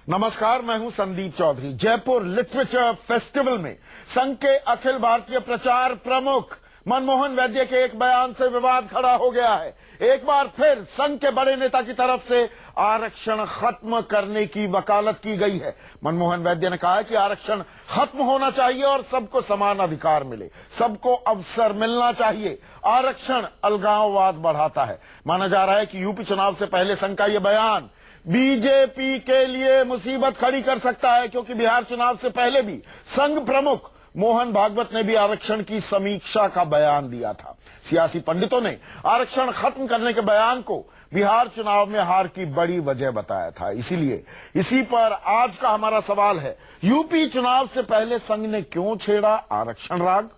नमस्कार, मैं हूं संदीप चौधरी। जयपुर लिटरेचर फेस्टिवल में संघ के अखिल भारतीय प्रचार प्रमुख मनमोहन वैद्य के एक बयान से विवाद खड़ा हो गया है। एक बार फिर संघ के बड़े नेता की तरफ से आरक्षण खत्म करने की वकालत की गई है। मनमोहन वैद्य ने कहा है कि आरक्षण खत्म होना चाहिए और सबको समान अधिकार मिले, सबको अवसर मिलना चाहिए। आरक्षण अलगाववाद बढ़ाता है। माना जा रहा है कि यूपी चुनाव से पहले संघ का यह बयान बीजेपी के लिए मुसीबत खड़ी कर सकता है, क्योंकि बिहार चुनाव से पहले भी संघ प्रमुख मोहन भागवत ने भी आरक्षण की समीक्षा का बयान दिया था। सियासी पंडितों ने आरक्षण खत्म करने के बयान को बिहार चुनाव में हार की बड़ी वजह बताया था। इसीलिए इसी पर आज का हमारा सवाल है, यूपी चुनाव से पहले संघ ने क्यों छेड़ा आरक्षण राग,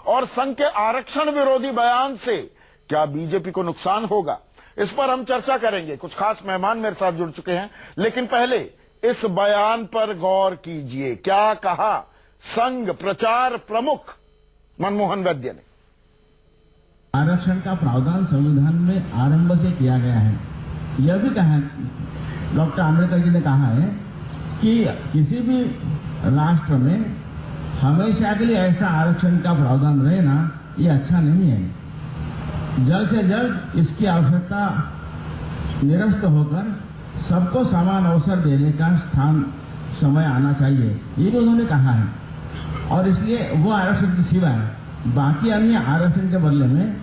और संघ के आरक्षण विरोधी बयान से क्या बीजेपी को नुकसान होगा? इस पर हम चर्चा करेंगे। कुछ खास मेहमान मेरे साथ जुड़ चुके हैं, लेकिन पहले इस बयान पर गौर कीजिए। क्या कहा संघ प्रचार प्रमुख मनमोहन वैद्य ने? आरक्षण का प्रावधान संविधान में आरंभ से किया गया है। यह भी कहा, डॉक्टर आम्बेडकर जी ने कहा है कि किसी भी राष्ट्र में हमेशा के लिए ऐसा आरक्षण का प्रावधान रहे ना, ये अच्छा नहीं है। जल्द से जल्द इसकी आवश्यकता निरस्त होकर सबको समान अवसर देने का स्थान समय आना चाहिए, ये भी उन्होंने कहा है। और इसलिए वो आरक्षण की सिवाय बाकी अन्य आरक्षण के बदले में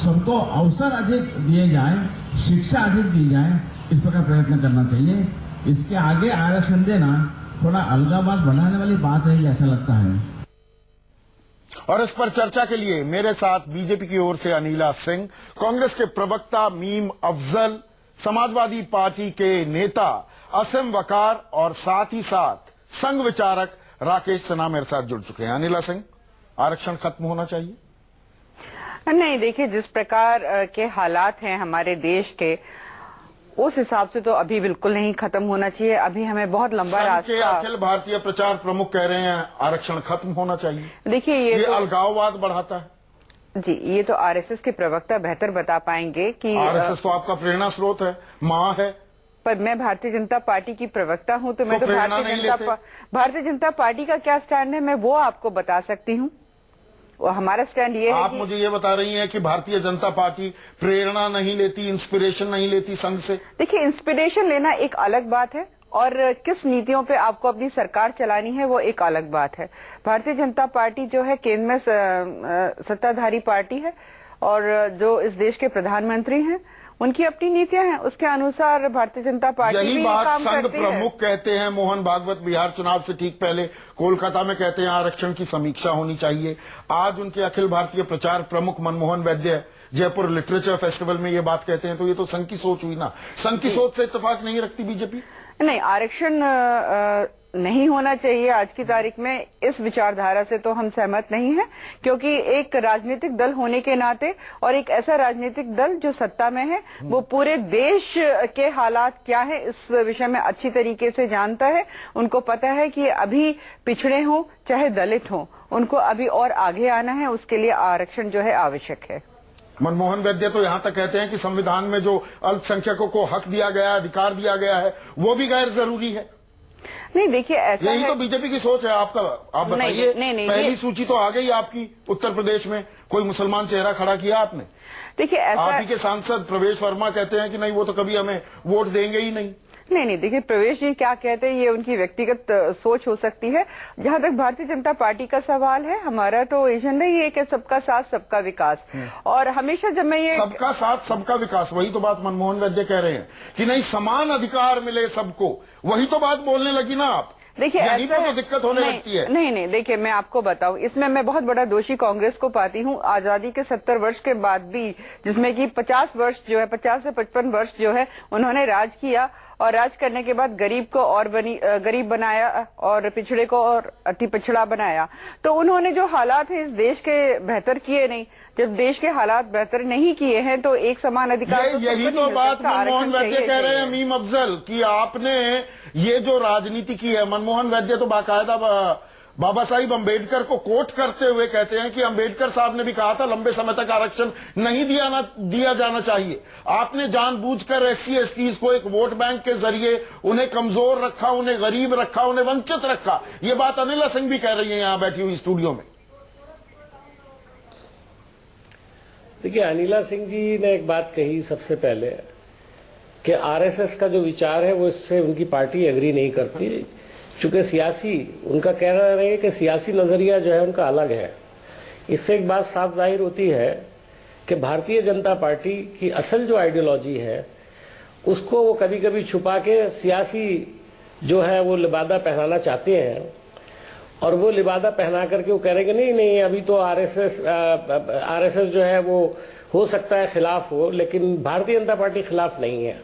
सबको अवसर अधिक दिए जाए, शिक्षा अधिक दी जाए, इस प्रकार प्रयत्न करना चाहिए। इसके आगे आरक्षण देना थोड़ा अलगाववाद बढ़ाने वाली बात है, ऐसा लगता है। और इस पर चर्चा के लिए मेरे साथ बीजेपी की ओर से अनिला सिंह, कांग्रेस के प्रवक्ता मीम अफजल, समाजवादी पार्टी के नेता असीम वकार और साथ ही साथ संघ विचारक राकेश सिन्हा मेरे साथ जुड़ चुके हैं। अनिला सिंह, आरक्षण खत्म होना चाहिए? नहीं, देखिए, जिस प्रकार के हालात हैं हमारे देश के, उस हिसाब से तो अभी बिल्कुल नहीं खत्म होना चाहिए। अभी हमें बहुत लंबा रास्ता। अखिल भारतीय प्रचार प्रमुख कह रहे हैं आरक्षण खत्म होना चाहिए। देखिए, ये तो अलगाववाद बढ़ाता है जी। ये तो आरएसएस के प्रवक्ता बेहतर बता पाएंगे कि आरएसएस तो आपका प्रेरणा स्रोत है, मां है। पर मैं भारतीय जनता पार्टी की प्रवक्ता हूं, तो मैं तो भारतीय जनता पार्टी का क्या स्टैंड है, मैं वो आपको बता सकती हूँ। हमारा स्टैंड ये है। आप मुझे ये बता रही हैं कि भारतीय जनता पार्टी प्रेरणा नहीं लेती, इंस्पिरेशन नहीं लेती संघ से? देखिए, इंस्पिरेशन लेना एक अलग बात है और किस नीतियों पे आपको अपनी सरकार चलानी है वो एक अलग बात है। भारतीय जनता पार्टी जो है केंद्र में सत्ताधारी पार्टी है, और जो इस देश के प्रधानमंत्री हैं उनकी अपनी नीतियां हैं, उसके अनुसार भारतीय जनता पार्टी यही भी बात काम संघ करती प्रमुख कहते हैं। मोहन भागवत बिहार चुनाव से ठीक पहले कोलकाता में कहते हैं आरक्षण की समीक्षा होनी चाहिए। आज उनके अखिल भारतीय प्रचार प्रमुख मनमोहन वैद्य जयपुर लिटरेचर फेस्टिवल में ये बात कहते हैं, तो ये तो संघ की सोच हुई ना। संघ की सोच से इत्तेफाक नहीं रखती बीजेपी? नहीं, आरक्षण नहीं होना चाहिए आज की तारीख में, इस विचारधारा से तो हम सहमत नहीं हैं, क्योंकि एक राजनीतिक दल होने के नाते और एक ऐसा राजनीतिक दल जो सत्ता में है, वो पूरे देश के हालात क्या है इस विषय में अच्छी तरीके से जानता है। उनको पता है कि अभी पिछड़े हों चाहे दलित हों, उनको अभी और आगे आना है, उसके लिए आरक्षण जो है आवश्यक है। मनमोहन वैद्य तो यहां तक कहते हैं कि संविधान में जो अल्पसंख्यकों को हक दिया गया, अधिकार दिया गया है, वो भी गैर जरूरी है। नहीं, देखिए, ऐसा यही तो बीजेपी की सोच है। आपका आप बताइए। पहली सूची तो आ गई आपकी उत्तर प्रदेश में, कोई मुसलमान चेहरा खड़ा किया आपने? देखिए, आप ही के सांसद प्रवेश वर्मा कहते हैं कि नहीं, वो तो कभी हमें वोट देंगे ही नहीं। नहीं, देखिए, प्रवेश जी क्या कहते हैं ये उनकी व्यक्तिगत सोच हो सकती है। जहां तक भारतीय जनता पार्टी का सवाल है, हमारा तो एजेंडा ही है कि सबका साथ सबका विकास। और हमेशा जब मैं ये सबका साथ सबका विकास, वही तो बात मनमोहन वैद्य कह रहे हैं कि नहीं, समान अधिकार मिले सबको, वही तो बात बोलने लगी ना आप। देखिए, यहीं पर तो दिक्कत होने लगती है। नहीं, देखिए, मैं आपको बताऊं, इसमें मैं बहुत बड़ा दोषी कांग्रेस को पाती हूं। आजादी के 70 वर्ष के बाद भी, जिसमें कि 50 वर्ष जो है, 50 से 55 वर्ष जो है, उन्होंने राज किया, और राज करने के बाद गरीब को और गरीब बनाया और पिछड़े को और अति पिछड़ा बनाया। तो उन्होंने जो हालात है इस देश के बेहतर किए नहीं। जब देश के हालात बेहतर नहीं किए हैं तो एक समान अधिकार यही तो बात मनमोहन वैद्य कह रहे हैं मीम अफजल, कि आपने ये जो राजनीति की है, मनमोहन वैद्य तो बाकायदा बाबा साहिब अंबेडकर को कोट करते हुए कहते हैं कि अंबेडकर साहब ने भी कहा था लंबे समय तक आरक्षण नहीं दिया जाना चाहिए। आपने जानबूझकर SC STs को एक वोट बैंक के जरिए उन्हें कमजोर रखा, उन्हें गरीब रखा, उन्हें वंचित रखा। यह बात अनिला सिंह भी कह रही है यहां बैठी हुई स्टूडियो में। देखिए, अनिला सिंह जी ने एक बात कही सबसे पहले कि आरएसएस का जो विचार है वो इससे उनकी पार्टी एग्री नहीं करती, चूंकि सियासी उनका कहना है कि सियासी नजरिया जो है उनका अलग है। इससे एक बात साफ जाहिर होती है कि भारतीय जनता पार्टी की असल जो आइडियोलॉजी है उसको वो कभी कभी छुपा के सियासी जो है वो लिबादा पहनाना चाहते हैं, और वो लिबादा पहना करके वो कह रहे हैं कि नहीं अभी तो आरएसएस जो है वो हो सकता है खिलाफ हो, लेकिन भारतीय जनता पार्टी खिलाफ नहीं है।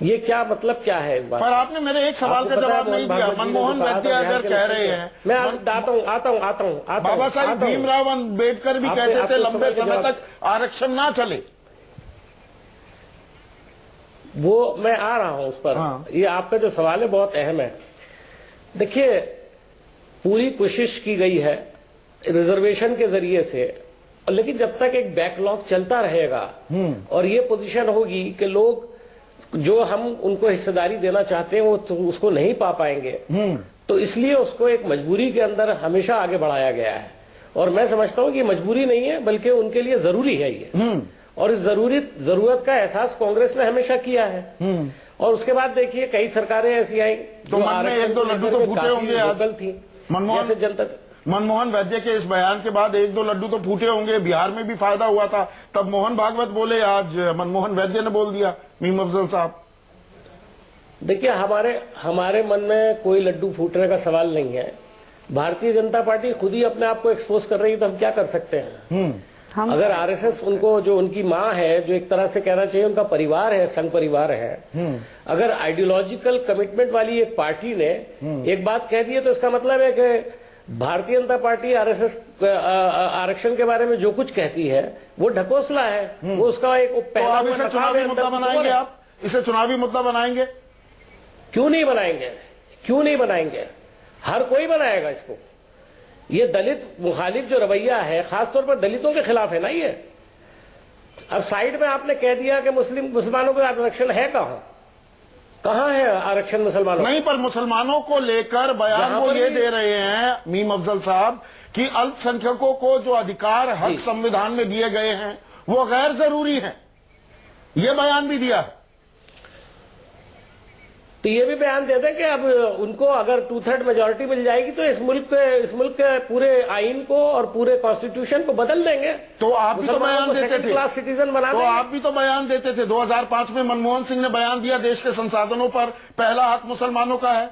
ये क्या मतलब क्या है इस बात? पर आपने मेरे एक सवाल का जवाब नहीं दिया। मनमोहन वैद्य अगर कह रहे हैं, मैं आता हूँ बाबा साहिब भीमराव अंबेडकर भी कहते थे लंबे समय तक आरक्षण ना चले। वो मैं आ रहा हूं उस पर। हाँ। ये आपका जो सवाल है बहुत अहम है। देखिए, पूरी कोशिश की गई है रिजर्वेशन के जरिए से, लेकिन जब तक एक बैकलॉग चलता रहेगा और ये पोजीशन होगी कि लोग जो हम उनको हिस्सेदारी देना चाहते हैं वो तो उसको नहीं पा पाएंगे, तो इसलिए उसको एक मजबूरी के अंदर हमेशा आगे बढ़ाया गया है। और मैं समझता हूं कि मजबूरी नहीं है बल्कि उनके लिए जरूरी है ये, और इस जरूरत का एहसास कांग्रेस ने हमेशा किया है। और उसके बाद देखिए कई सरकारें ऐसी आई तो मन में एक दो लड्डू तो फूटे होंगे आज थी। मनमोहन वैद्य के इस बयान के बाद एक दो लड्डू तो फूटे होंगे। बिहार में भी फायदा हुआ था, तब मोहन भागवत बोले, आज मनमोहन वैद्य ने बोल दिया। मीम अफजल साहब, देखिए, हमारे मन में कोई लड्डू फूटने का सवाल नहीं है। भारतीय जनता पार्टी खुद ही अपने आप को एक्सपोज कर रही है, तो हम क्या कर सकते हैं? अगर आरएसएस उनको, जो उनकी माँ है, जो एक तरह से कहना चाहिए उनका परिवार है, संघ परिवार है, अगर आइडियोलॉजिकल कमिटमेंट वाली एक पार्टी ने एक बात कह दी है, तो इसका मतलब है कि भारतीय जनता पार्टी आरएसएस आरक्षण के बारे में जो कुछ कहती है वो ढकोसला है, वो उसका एक पहला तो इसे चुनावी मुद्दा बनाएंगे आप? इसे चुनावी मुद्दा बनाएंगे? क्यों नहीं बनाएंगे? क्यों नहीं बनाएंगे? हर कोई बनाएगा इसको। ये दलित मुखालिफ जो रवैया है खासतौर पर दलितों के खिलाफ है ना ये। अब साइड में आपने कह दिया कि मुसलमानों का आरक्षण है, कहां है आरक्षण मुसलमानों? नहीं, पर मुसलमानों को लेकर बयान वो ये दे रहे हैं मीम अफजल साहब कि अल्पसंख्यकों को जो अधिकार हक संविधान में दिए गए हैं वो गैर जरूरी है। ये बयान भी दिया है। तो ये भी बयान देते हैं कि अब उनको अगर 2/3 मेजोरिटी मिल जाएगी तो इस मुल्क के पूरे आइन को और पूरे कॉन्स्टिट्यूशन को बदल देंगे। तो आप भी तो बयान देते थे, क्लास सिटीजन बना तो आप भी तो बयान देते थे। 2005 में मनमोहन सिंह ने बयान दिया देश के संसाधनों पर पहला हक मुसलमानों का है।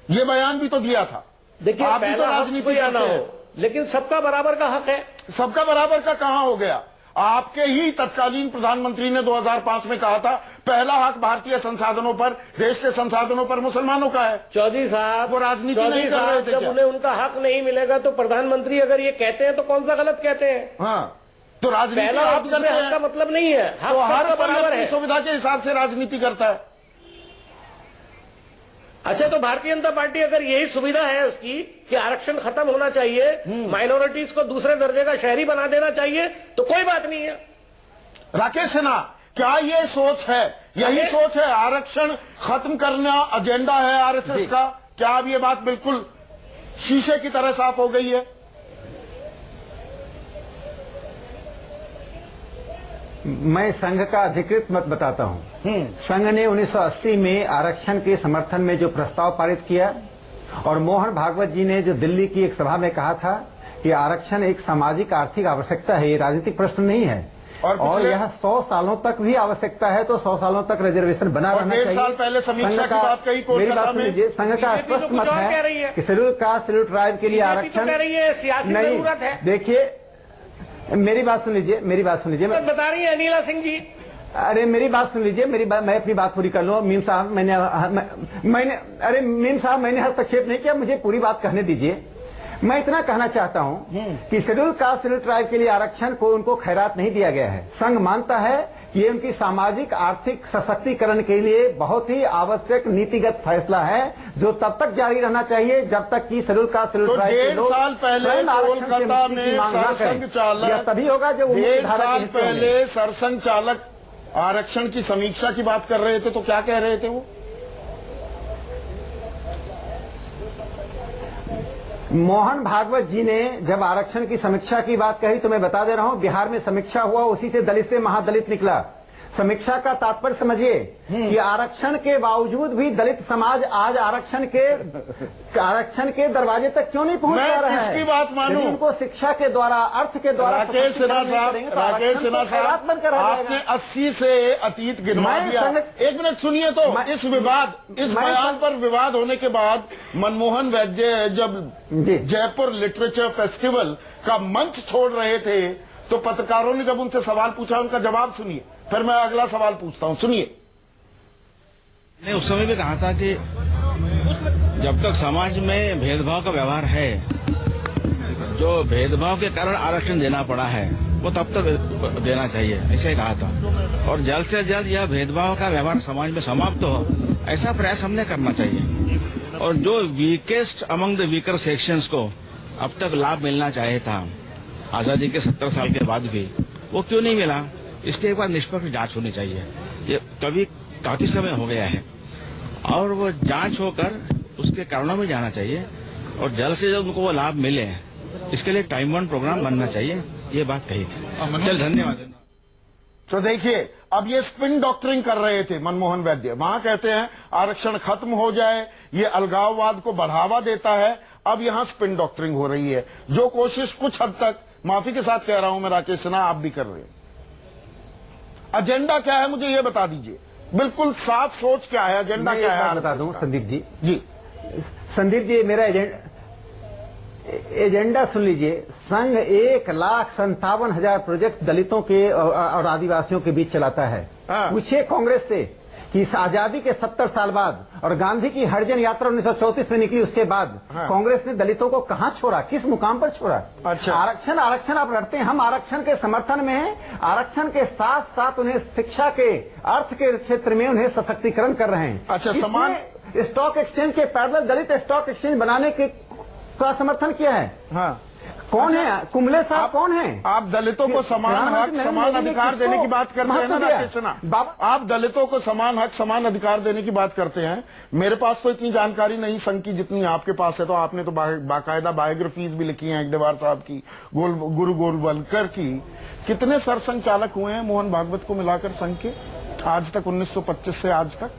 ये बयान भी तो दिया था। देखिए, आप भी तो राजनीति करते हैं, लेकिन सबका बराबर का हक है। सबका बराबर का कहां हो गया? आपके ही तत्कालीन प्रधानमंत्री ने 2005 में कहा था पहला हक भारतीय संसाधनों पर, देश के संसाधनों पर मुसलमानों का है। चौधरी साहब, वो राजनीति नहीं कर रहे थे जब क्या? उन्हें उनका हक नहीं मिलेगा तो प्रधानमंत्री अगर ये कहते हैं तो कौन सा गलत कहते हैं? हाँ, तो राजनीति पहला आप करते हक का हैं, मतलब नहीं है। तो हर कोई बराबर अपनी है। सुविधा के हिसाब से राजनीति करता है। अच्छा, तो भारतीय जनता पार्टी अगर यही सुविधा है उसकी कि आरक्षण खत्म होना चाहिए, माइनॉरिटीज को दूसरे दर्जे का शहरी बना देना चाहिए, तो कोई बात नहीं है। राकेश सिन्हा, क्या ये सोच है, यही सोच है, आरक्षण खत्म करना एजेंडा है आरएसएस का? क्या अब ये बात बिल्कुल शीशे की तरह साफ हो गई है? मैं संघ का अधिकृत मत बताता हूं। संघ ने 1980 में आरक्षण के समर्थन में जो प्रस्ताव पारित किया, और मोहन भागवत जी ने जो दिल्ली की एक सभा में कहा था कि आरक्षण एक सामाजिक आर्थिक आवश्यकता है, ये राजनीतिक प्रश्न नहीं है, और यह 100 सालों तक भी आवश्यकता है, तो 100 सालों तक रिजर्वेशन बना रहना चाहिए। 1.5 साल पहले समीक्षा की बात कही कोलकाता में। संघ का स्पष्ट मत है कि शेड्यूल कास्ट शेड्यूल ट्राइब के लिए आरक्षण नहीं। देखिए, मेरी बात सुन लीजिए, मैं बता रही है अनिला सिंह जी। अरे मेरी बात सुन लीजिए, मैं अपनी बात पूरी कर लूं। मीम साहब, मैंने हस्तक्षेप नहीं किया, मुझे पूरी बात कहने दीजिए। मैं इतना कहना चाहता हूं कि शेड्यूल कास्ट शेड्यूल ट्राइब के लिए आरक्षण को उनको खैरात नहीं दिया गया है। संघ मानता है कि ये उनकी सामाजिक आर्थिक सशक्तिकरण के लिए बहुत ही आवश्यक नीतिगत फैसला है, जो तब तक जारी रहना चाहिए जब तक कि शेड्यूल कास्ट शेड्यूल तो ट्राइब के 1.5 लोग साल पहले स्वयं आरक्षण से कोलकाता मुक्ति में की मांग ना सरसंघ करें। चालक, यह तभी होगा जब वो 1.5 मुख्यधारा साल के हिस्से होंगे। पहले सरसंघ चालक आरक्षण की समीक्षा की बात कर रहे थे, तो क्या कह रहे थे वो? मोहन भागवत जी ने जब आरक्षण की समीक्षा की बात कही तो मैं बता दे रहा हूं, बिहार में समीक्षा हुआ, उसी से दलित से महादलित निकला। समीक्षा का तात्पर्य समझिए कि आरक्षण के बावजूद भी दलित समाज आज आरक्षण के दरवाजे तक क्यों नहीं पहुंच मैं पा रहा है। किसकी बात मानूं? यदि उनको शिक्षा के द्वारा, अर्थ के द्वारा राकेश सिन्हा साहब, राकेश सिन्हा साहब, बनकर आपने 80 से अतीत गिनवा मैं दिया। संग- एक मिनट सुनिए तो, मैं- इस बयान पर विवाद होने के बाद मनमोहन वैद्य जब जी। जयपुर लिटरेचर फेस्टिवल का मंच छोड़ रहे थे, तो पत्रकारों ने जब उनसे सवाल पूछा, उनका जवाब सुनिए, फिर मैं अगला सवाल पूछता हूं, सुनिए। मैंने उस समय भी कहा था कि जब तक समाज में भेदभाव का व्यवहार है, जो भेदभाव के कारण आरक्षण देना पड़ा है, वो तब तक देना चाहिए, ऐसा ही कहा था। और जल्द से जल्द यह भेदभाव का व्यवहार समाज में समाप्त हो, ऐसा प्रयास हमने करना चाहिए। और जो weakest among the weaker sections को अब तक लाभ मिलना चाहिए था आजादी के 70 साल के बाद भी, वो क्यों नहीं मिला, इसके एक बार निष्पक्ष जांच होनी चाहिए। ये काफी समय हो गया है और वो जांच होकर उसके कारणों में जाना चाहिए और जल्द से जल्द उनको वो लाभ मिले, इसके लिए टाइम बाउंड प्रोग्राम बनना चाहिए। ये बात कही थी। चल, धन्यवाद। तो देखिए, अब ये स्पिन डॉक्टरिंग कर रहे थे मनमोहन वैद्य। वहां कहते हैं आरक्षण खत्म हो जाए, ये अलगाववाद को बढ़ावा देता है। अब यहां स्पिन डॉक्टरिंग हो रही है, जो कोशिश कुछ हद तक, माफी के साथ कह रहा हूं मैं राकेश सिन्हा, आप भी कर रहे हैं। एजेंडा क्या है मुझे ये बता दीजिए, बिल्कुल साफ सोच क्या है, एजेंडा क्या है? बता RSS दूं का? संदीप जी। जी, संदीप जी, मेरा एजेंडा सुन लीजिए। संघ 1,57,000 प्रोजेक्ट दलितों के और आदिवासियों के बीच चलाता है। हाँ। पूछिए कांग्रेस से कि इस आजादी के 70 साल बाद और गांधी की हरिजन यात्रा 1934 में निकली, उसके बाद हाँ। कांग्रेस ने दलितों को कहां छोड़ा, किस मुकाम पर छोड़ा? अच्छा। आरक्षण आरक्षण आप लड़ते हैं, हम आरक्षण के समर्थन में हैं। आरक्षण के साथ साथ उन्हें शिक्षा के, अर्थ के क्षेत्र में उन्हें सशक्तिकरण कर रहे हैं। अच्छा, समान स्टॉक एक्सचेंज के पैरेलल दलित स्टॉक एक्सचेंज बनाने के का समर्थन किया है। हाँ। कौन है कुंबले साहब? कौन है? आप दलितों को समान हक, प्रधानमंत्री समान नरेंद्र मोदी ने अधिकार देने की बात करते हैं ना महत्व दिया? राकेश सिन्हा? बाबा- आप दलितों को समान हक, समान अधिकार देने की बात करते हैं। मेरे पास तो इतनी जानकारी नहीं संघ की जितनी आपके पास है, तो आपने तो बाकायदा बायोग्राफीज भी लिखी हैं अग्रवाल साहब की, गुरु गोलवलकर की। कितने सरसंघ चालक हुए हैं मोहन भागवत को मिलाकर संघ के आज तक, 1925 से आज तक?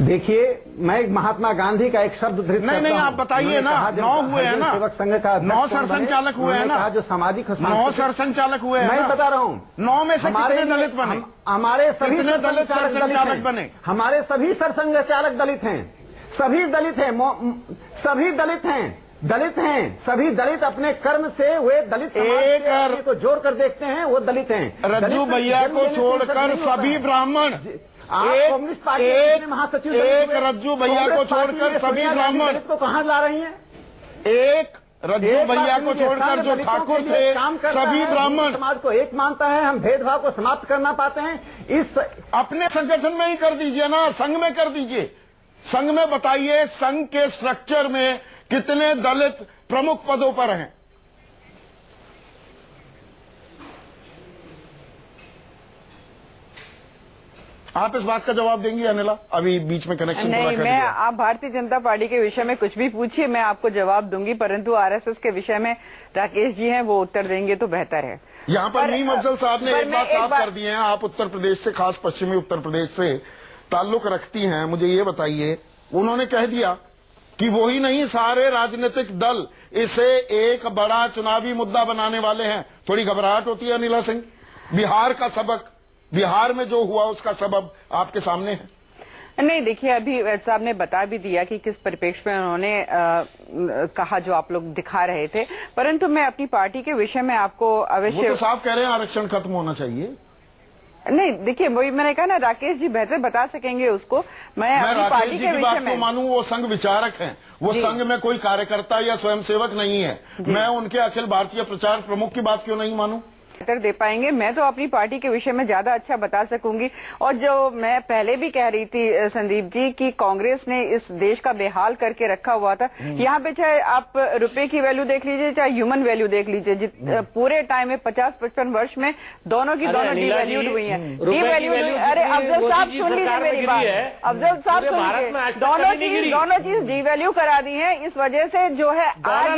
देखिए, मैं महात्मा गांधी का एक शब्द उद्धृत नहीं, करता हूं। आप बताइए उन्होंने ना, कहा, जब 9 हुए हैं हरिजन ना? सेवक संघ का अध्यक्ष 9 कौन सरसंघ बने? चालक हुए हैं उन्होंने ना? कहा, जो सामाजिक और 9 सांस्कृतिक- सरसंघ चालक हुए हैं मैं ना? बता रहा हूं। 9 में से हमारे कितने लिए- दलित बने? हमारे सभी कितने सरसंघ दलित चालक सरसंघ दलित चालक हैं। बने? हमारे सभी सरसंघ चालक दलित हैं, सभी दलित हैं, सभी दलित हैं, दलित हैं, सभी दलित अपने कर्म से वे दलित समाज एक से अपने को जोड़ कर देखते हैं, वो दलित हैं। रज्जू दलित भैया जन्म को लेने से छोड़कर नहीं होता सभी है। ब्राह्मण, आप कम्युनिस्ट पार्टी के कितने महासचिव दलित एक हुए? रज्जू भैया को कांग्रेस पार्टी छोड़कर में सभी सोनिया गांधी ब्राह्मण, दलित को कहां ला रही हैं? एक रज्जू एक भैया बात को सुनिए, छोड़कर संघ जो दलितों ठाकुर के लिए थे, काम करता सभी है, ब्राह्मण हिंदू समाज को एक मानता है, हम भेदभाव को समाप्त करना पाते हैं। इस अपने संगठन में ही कर दीजिए ना, संघ में कर दीजिए। संघ में बताइए, संघ के स्ट्रक्चर में कितने दलित प्रमुख पदों पर हैं? आप इस बात का जवाब देंगी अनिला? अभी बीच में कनेक्शन पूरा नहीं, कर मैं दिया। आप भारतीय जनता पार्टी के विषय में कुछ भी पूछिए, मैं आपको जवाब दूंगी, परंतु आरएसएस के विषय में राकेश जी हैं, वो उत्तर देंगे तो बेहतर है। यहाँ पर नीम अफजल साहब ने पर एक मैं बात साफ कर दी है, आप उत्तर प्रदेश से, खास पश्चिमी उत्तर प्रदेश से ताल्लुक रखती हैं, मुझे ये बताइए, उन्होंने कह दिया कि वो ही नहीं, सारे राजनीतिक दल इसे एक बड़ा चुनावी मुद्दा बनाने वाले हैं। थोड़ी घबराहट होती है अनिला सिंह? बिहार का सबक, बिहार में जो हुआ उसका सबब आपके सामने है। नहीं, देखिए, अभी वैद साहब ने बता भी दिया कि किस परिप्रेक्ष्य में उन्होंने कहा जो आप लोग दिखा रहे थे, परंतु मैं अपनी पार्टी के विषय में आपको वो अवश्य तो साफ कह रहे हैं आरक्षण खत्म होना चाहिए। नहीं, देखिए वही मैंने कहा ना, राकेश जी बेहतर बता सकेंगे उसको। मैं अपनी राकेश पार्टी जी के की विषय बात में को मानूं, वो संघ विचारक हैं, वो संघ में कोई कार्यकर्ता या स्वयंसेवक नहीं है। मैं उनके अखिल भारतीय प्रचार प्रमुख की बात क्यों नहीं मानूं? बेहतर दे पाएंगे। मैं तो अपनी पार्टी के विषय में ज्यादा अच्छा बता सकूंगी। और जो मैं पहले भी कह रही थी संदीप जी कि कांग्रेस ने इस देश का बेहाल करके रखा हुआ था। यहाँ पे चाहे आप रुपए की वैल्यू देख लीजिए, चाहे ह्यूमन वैल्यू देख लीजिए, पूरे टाइम में 50-55 वर्ष में दोनों की दोनों डिवैल्यूड हुई है। डिवैल्यूड, अरे अफजल साहब सुन लीजिए मेरी बात, अफजल साहब सुन, दोनों चीज डिवैल्यू करा दी है। इस वजह से जो है आज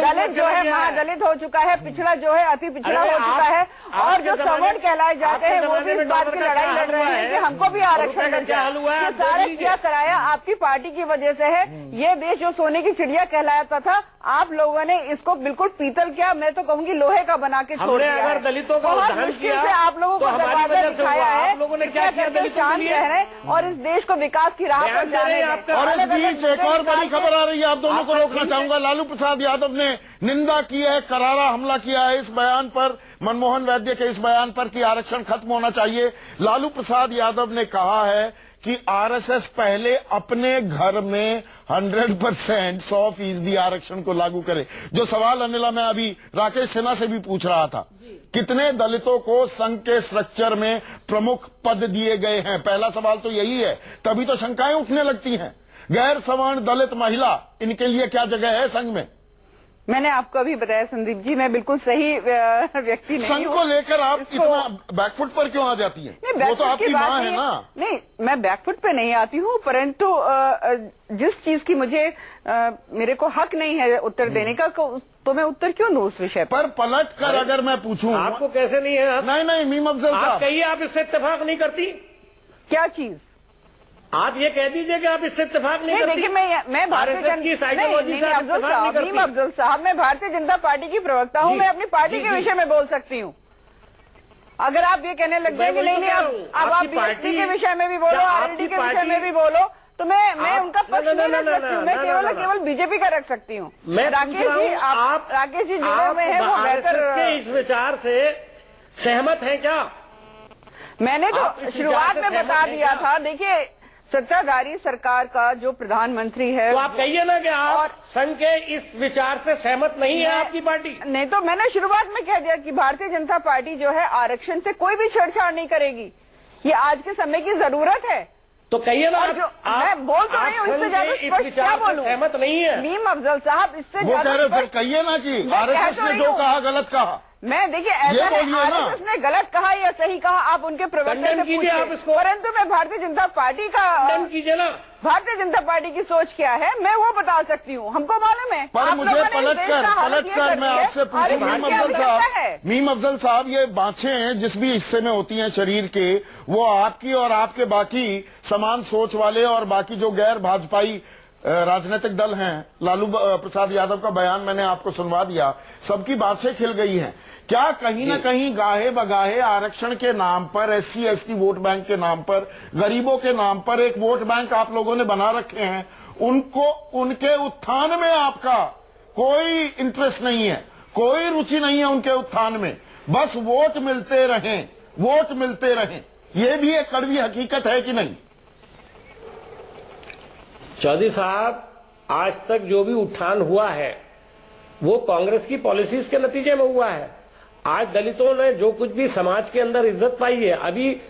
दलित जो है महादलित हो चुका है, पिछड़ा जो है अति पिछड़ा हो चुका है। और जो सवर्ण कहलाए जाते हैं वो भी इस बात की लड़ाई लड़ रहे हैं कि हमको भी आरक्षण मिल जाए। ये सारा क्या कराया आपकी पार्टी की वजह से है। ये देश जो सोने की चिड़िया कहलाता था, आप लोगों ने इसको बिल्कुल पीतल क्या, मैं तो कहूंगी लोहे का बना के छोड़ दिया है। दलितों का बहुत मुश्किल से आप लोगों को दरवाजा दिखाया है, लोगों ने क्या किया, शांत रह रहे और इस देश को विकास की राह पर जाने दें। और इस बीच एक और बड़ी खबर आ रही है, आप दोनों को रोकना चाहूंगा। लालू प्रसाद यादव ने निंदा की है, करारा हमला किया है इस बयान पर, मनमोहन वैद्य के इस बयान पर कि आरक्षण खत्म होना चाहिए। लालू प्रसाद यादव ने कहा है कि आरएसएस पहले अपने घर में 100% 100% आरक्षण को लागू करे। जो सवाल अनिला मैं अभी राकेश सिन्हा से भी पूछ रहा था, कितने दलितों को संघ के स्ट्रक्चर में प्रमुख पद दिए गए हैं, पहला सवाल तो यही है। तभी तो शंकाएं उठने लगती हैं। गैर सवर्ण, दलित, महिला, इनके लिए क्या जगह है संघ में? मैंने आपको अभी बताया संदीप जी, मैं बिल्कुल सही व्यक्ति नहीं संघ को लेकर आप इतना बैकफुट पर क्यों आ जाती हैं? वो तो आपकी मां है ना। नहीं, मैं बैकफुट पे नहीं आती हूँ, परंतु जिस चीज की मुझे मेरे को हक नहीं है उत्तर देने का, तो मैं उत्तर क्यों दूं उस विषय पर पलट कर अगर मैं पूछूं, आपको कैसे नहीं है? नहीं मीम अफजल साहब, कहिए आप इससे इत्तेफाक नहीं करती? क्या चीज? आप ये कह दीजिए कि आप इससे इत्तेफाक नहीं करती। देखिए मैं भारतीय की साइकोलॉजी से अफजल साहब, मैं भारतीय जनता पार्टी की प्रवक्ता हूँ, मैं अपनी पार्टी के विषय में बोल सकती हूँ। अगर आप ये कहने लग जाए कि नहीं अब आप बीएसपी के विषय में भी बोलो, आरएलडी के विषय में भी बोलो, तो मैं उनका पक्ष नहीं रख सकती हूँ। मैं केवल बीजेपी का रख सकती हूँ। राकेश जी जुड़े हुए हैं, वो बेहतर इस विचार से सहमत है क्या? मैंने तो शुरुआत में बता दिया था। देखिए, सत्ताधारी सरकार का जो प्रधानमंत्री है, तो आप कहिए ना कि आप संघ के इस विचार से सहमत नहीं है आपकी पार्टी। नहीं तो मैंने शुरुआत में कह दिया कि भारतीय जनता पार्टी जो है आरक्षण से कोई भी छेड़छाड़ नहीं करेगी। ये आज के समय की जरूरत है। तो कहिए ना, मैं बोल तो रही हूँ, इससे ज्यादा स्पष्ट क्या बोलूं? सहमत नहीं है मीम अफजल साहब, इससे वो कह रहे फिर कहिए ना कि आरएसएस ने जो कहा गलत कहा। मैं देखिए ऐसा आरएसएस ने गलत कहा या सही कहा, आप उनके प्रवक्ता से पूछिए, परंतु मैं भारतीय जनता पार्टी का कीजिए ना, भारतीय जनता पार्टी की सोच क्या है मैं वो बता सकती हूँ, हमको मालूम है। पर मुझे पलटकर मैं आपसे पूछूं, मीम अफजल साहब, ये बाँछें हैं जिस भी हिस्से में होती हैं शरीर के, वो आपकी और आपके बाकी समान सोच वाले और बाकी जो गैर भाजपाई राजनीतिक दल हैं, लालू प्रसाद यादव का बयान मैंने आपको सुनवा दिया, सबकी बातें खिल गई हैं। क्या कहीं ना कहीं गाहे बगाहे आरक्षण के नाम पर, एससी एसटी वोट बैंक के नाम पर, गरीबों के नाम पर एक वोट बैंक आप लोगों ने बना रखे हैं? उनको, उनके उत्थान में आपका कोई इंटरेस्ट नहीं है, कोई रुचि नहीं है उनके उत्थान में, बस वोट मिलते रहें, वोट मिलते रहें। ये भी एक कड़वी हकीकत है कि नहीं? चौधरी साहब, आज तक जो भी उत्थान हुआ है वो कांग्रेस की पॉलिसीज के नतीजे में हुआ है। आज दलितों ने जो कुछ भी समाज के अंदर इज्जत पाई है, अभी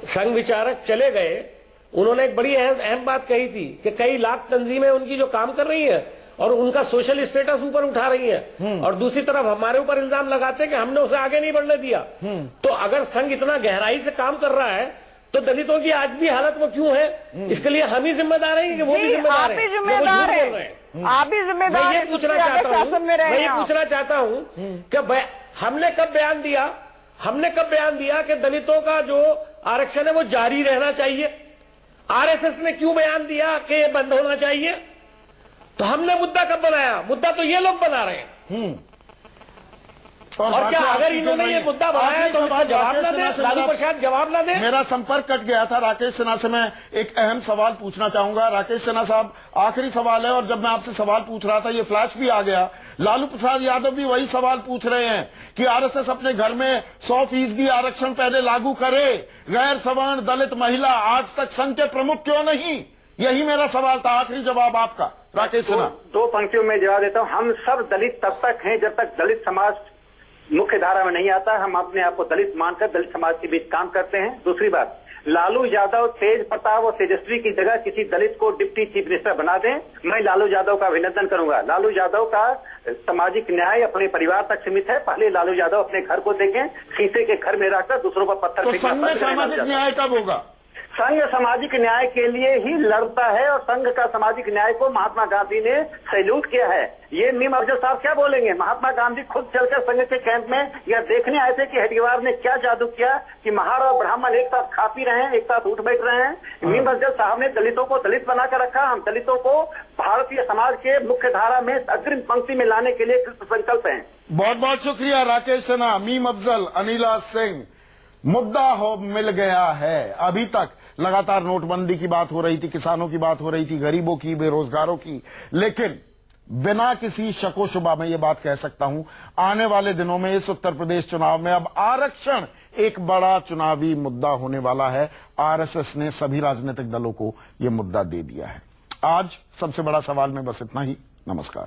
संघ विचारक चले गए, उन्होंने एक बड़ी अहम बात कही थी कि कई लाख तंजीमें उनकी जो काम कर रही है और उनका सोशल स्टेटस ऊपर उठा रही है, और दूसरी तरफ हमारे ऊपर इल्जाम लगाते हैं कि हमने उसे आगे नहीं बढ़ने दिया। तो अगर संघ इतना गहराई से काम कर रहा है तो दलितों की आज भी हालत वो क्यों है, इसके लिए हम ही जिम्मेदार हैं कि वो भी जिम्मेदार हैं? आप भी जिम्मेदार हैं, आप भी जिम्मेदार हैं। मैं ये पूछना चाहता हूं कि हमने कब बयान दिया कि दलितों का जो आरक्षण है वो जारी रहना चाहिए? आरएसएस ने क्यों बयान दिया कि ये बंद होना चाहिए? तो हमने मुद्दा कब बनाया? मुद्दा तो ये लोग बना रहे हैं। और क्या बाकी अगर आपकी इन्होंने खेल ये रही मुद्दा है। बनाया आखिरी तो सवाल इसका जवाब राकेश ना सिन्हा दे, से लालू मेरा- प्रसाद जवाब ना दे। मेरा संपर्क कट गया था। राकेश सिन्हा से मैं एक अहम सवाल पूछना चाहूंगा। राकेश सिन्हा साहब, आखिरी सवाल है, और जब मैं आपसे सवाल पूछ रहा था ये फ्लैश भी आ गया। लालू प्रसाद यादव भी वही सवाल पूछ रहे हैं कि आरएसएस अपने घर में 100% आरक्षण पहले लागू करे, गैर सवर्ण, दलित, महिला, आज तक संघ के प्रमुख क्यों नहीं? यही मेरा सवाल था। आखिरी जवाब आपका राकेश सिन्हा। दो पंक्तियों में जवाब देता हूं। हम सब दलित तब तक हैं जब तक दलित समाज मुख्य धारा में नहीं आता। हम अपने आप को दलित मानकर दलित समाज के बीच काम करते हैं। दूसरी बात, लालू यादव तेज प्रताप और तेजस्वी की जगह किसी दलित को डिप्टी चीफ मिनिस्टर बना दें, मैं लालू यादव का अभिनंदन करूंगा। लालू यादव का सामाजिक न्याय अपने परिवार तक सीमित है। पहले लालू यादव अपने घर को देखें, शीशे के घर में रहकर दूसरों पर पत्थर तो फेंकना संघ में बंद करें। सामाजिक न्याय कब होगा? संघ सामाजिक न्याय के लिए ही लड़ता है और संघ का सामाजिक न्याय को महात्मा गांधी ने सैल्यूट किया है। ये मीम अफजल साहब क्या बोलेंगे? महात्मा गांधी खुद चलकर संघ के कैंप में यह देखने आए थे कि हेडगेवार ने क्या जादू किया कि महार और ब्राह्मण एक साथ खा पी रहे हैं, एक साथ उठ बैठ रहे हैं। मीम अफजल साहब ने दलितों को दलित बनाकर रखा। हम दलितों को भारतीय समाज के मुख्य धारा में अग्रिम पंक्ति में लाने के लिए कृत संकल्प हैं। बहुत बहुत शुक्रिया राकेश सिन्हा। मीम अफजल, अनिला सिंह, मुद्दा हो मिल गया है। अभी तक लगातार नोटबंदी की बात हो रही थी, किसानों की बात हो रही थी, गरीबों की, बेरोजगारों की, लेकिन बिना किसी शको शुबा में यह बात कह सकता हूं, आने वाले दिनों में इस उत्तर प्रदेश चुनाव में अब आरक्षण एक बड़ा चुनावी मुद्दा होने वाला है। आरएसएस ने सभी राजनीतिक दलों को यह मुद्दा दे दिया है। आज सबसे बड़ा सवाल में बस इतना ही। नमस्कार।